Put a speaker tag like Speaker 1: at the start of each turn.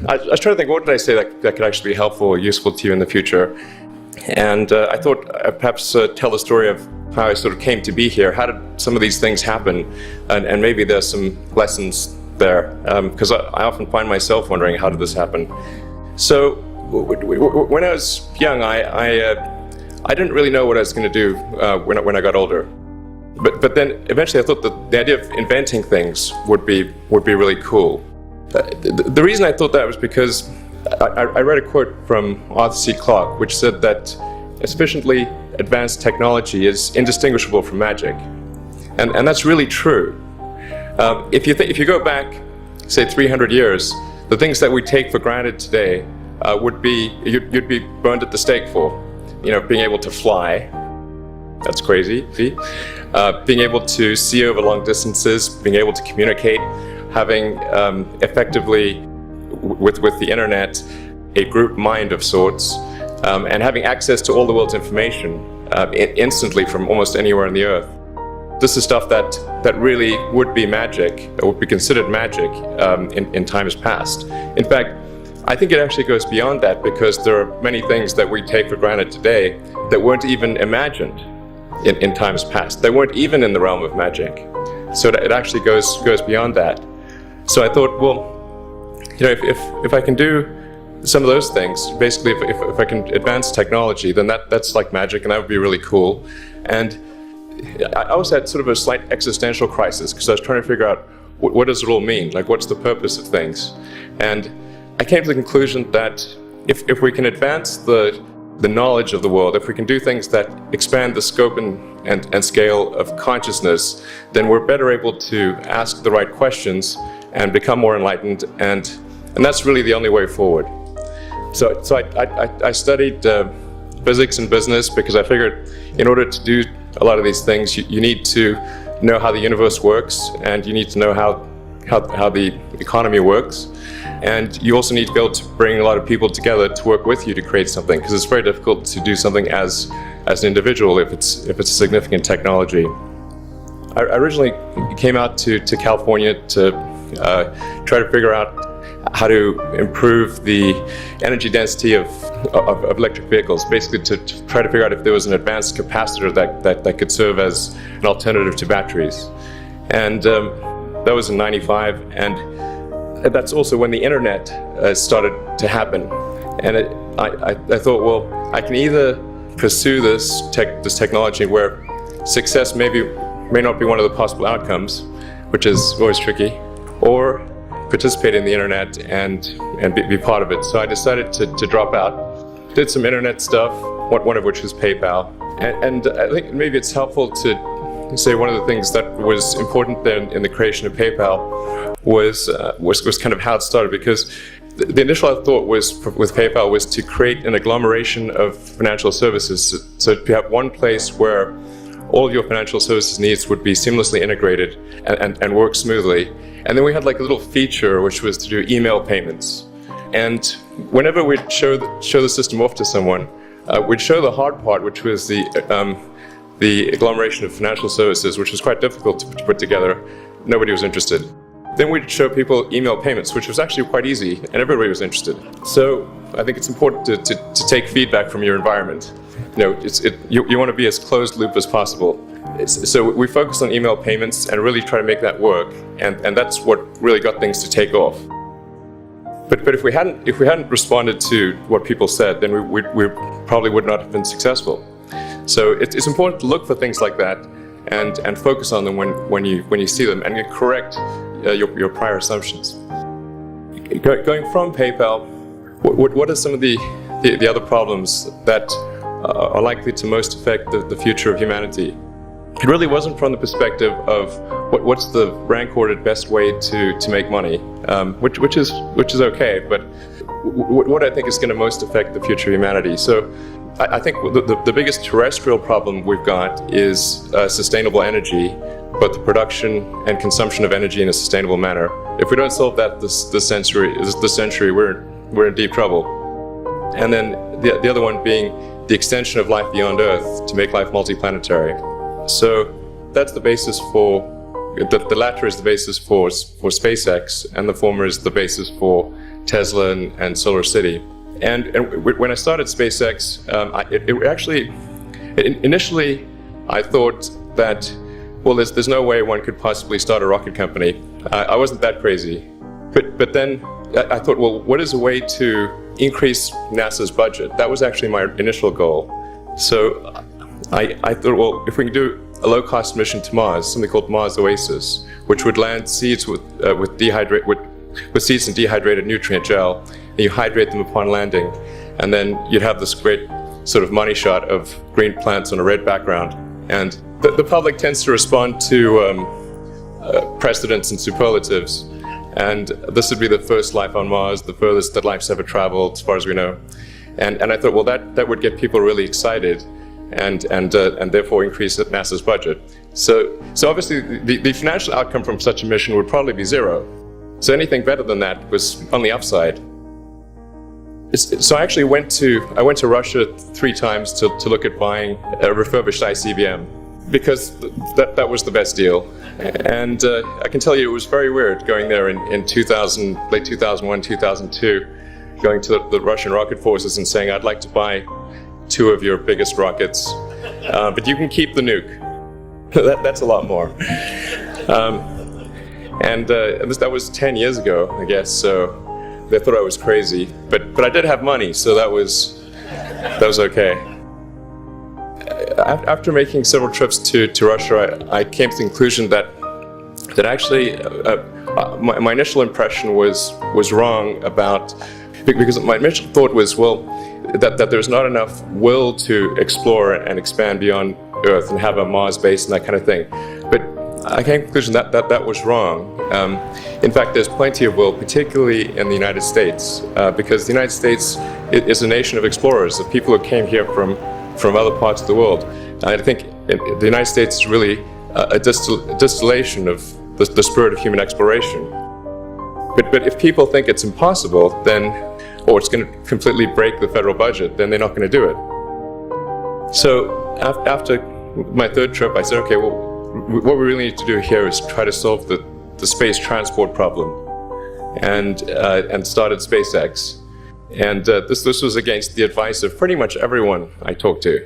Speaker 1: I was trying to think, what did I say that could actually be helpful or useful to you in the future? And I thought I'd perhaps tell the story of how I sort of came to be here. How did some of these things happen? And maybe there's some lessons there, because I often find myself wondering, how did this happen? So when I was young, I didn't really know what I was going to do when I got older. But then eventually I thought that the idea of inventing things would be really cool. The reason I thought that was because I read a quote from Arthur C. Clarke, which said that sufficiently advanced technology is indistinguishable from magic, and that's really true. If you go back, say 300 years, the things that we take for granted today you'd be burned at the stake for. Being able to fly, that's crazy. Being able to see over long distances, being able to communicate, having effectively with the internet a group mind of sorts, and having access to all the world's information instantly from almost anywhere on the earth. This is stuff that really would be magic, or would be considered magic in times past. In fact, I think it actually goes beyond that, because there are many things that we take for granted today that weren't even imagined in times past. They weren't even in the realm of magic. So it actually goes beyond that. So I thought, well, if I can do some of those things, basically if I can advance technology, then that's like magic, and that would be really cool. And I also had sort of a slight existential crisis, because I was trying to figure out what does it all mean? Like, what's the purpose of things? And I came to the conclusion that if we can advance the knowledge of the world, if we can do things that expand the scope and scale of consciousness, then we're better able to ask the right questions and become more enlightened, and that's really the only way forward. So I studied physics and business, because I figured in order to do a lot of these things, you need to know how the universe works, and you need to know how the economy works. And you also need to be able to bring a lot of people together to work with you to create something, because it's very difficult to do something as an individual if it's a significant technology. I originally came out to California to try to figure out how to improve the energy density of electric vehicles, basically to try to figure out if there was an advanced capacitor that could serve as an alternative to batteries. And that was in '95, and that's also when the internet started to happen. And I thought, well, I can either pursue this technology where success may not be one of the possible outcomes, which is always tricky, or participate in the internet and be part of it. So I decided to drop out. Did some internet stuff, one of which was PayPal. And I think maybe it's helpful to say one of the things that was important then in the creation of PayPal was kind of how it started, because the initial thought with PayPal was to create an agglomeration of financial services, so to have one place where all of your financial services needs would be seamlessly integrated and work smoothly. And then we had like a little feature which was to do email payments. And whenever we'd show the system off to someone, we'd show the hard part, which was the agglomeration of financial services, which was quite difficult to put together. Nobody was interested. Then we'd show people email payments, which was actually quite easy, and everybody was interested. So I think it's important to take feedback from your environment. You want to be as closed loop as possible. So we focused on email payments and really try to make that work, and that's what really got things to take off. But if we hadn't responded to what people said, then we probably would not have been successful. So it's important to look for things like that and focus on them when you see them, and you correct your prior assumptions. Going from PayPal, what are some of the other problems that are likely to most affect the future of humanity? It really wasn't from the perspective of what's the rank-ordered best way to make money, which is okay, but what I think is going to most affect the future of humanity. So I think the biggest terrestrial problem we've got is sustainable energy, but the production and consumption of energy in a sustainable manner. If we don't solve that this century, we're in deep trouble. And then the other one being the extension of life beyond Earth to make life multiplanetary. So that's the basis the latter is the basis for SpaceX, and the former is the basis for Tesla and Solar City. And when I started SpaceX, initially I thought that, well, there's no way one could possibly start a rocket company. I wasn't that crazy. But then I thought, well, what is a way to increase NASA's budget? That was actually my initial goal. So I thought, well, if we can do a low-cost mission to Mars, something called Mars Oasis, which would land seeds with seeds and dehydrated nutrient gel, and you hydrate them upon landing, and then you'd have this great sort of money shot of green plants on a red background. And the public tends to respond to precedents and superlatives, and this would be the first life on Mars, the furthest that life's ever traveled, as far as we know. And I thought, well, that would get people really excited, and therefore increase NASA's budget. So obviously the financial outcome from such a mission would probably be zero. So anything better than that was on the upside. So I actually went to Russia 3 times to look at buying a refurbished ICBM, because that was the best deal. And I can tell you it was very weird going there in late 2001, 2002, going to the Russian rocket forces and saying, I'd like to buy 2 of your biggest rockets, but you can keep the nuke. That's a lot more. That was 10 years ago, I guess, so they thought I was crazy. But I did have money, so that was okay. After making several trips to Russia, I came to the conclusion that actually my initial impression was wrong because my initial thought was, well, that there's not enough will to explore and expand beyond Earth and have a Mars base and that kind of thing. But I came to the conclusion that was wrong. In fact, there's plenty of will, particularly in the United States, because the United States is a nation of explorers, of people who came here from other parts of the world. I think the United States is really a distillation of the spirit of human exploration. But if people think it's impossible, or it's going to completely break the federal budget, then they're not going to do it. So after my 3rd trip, I said, okay, well, what we really need to do here is try to solve the space transport problem, and started SpaceX. And this was against the advice of pretty much everyone I talked to.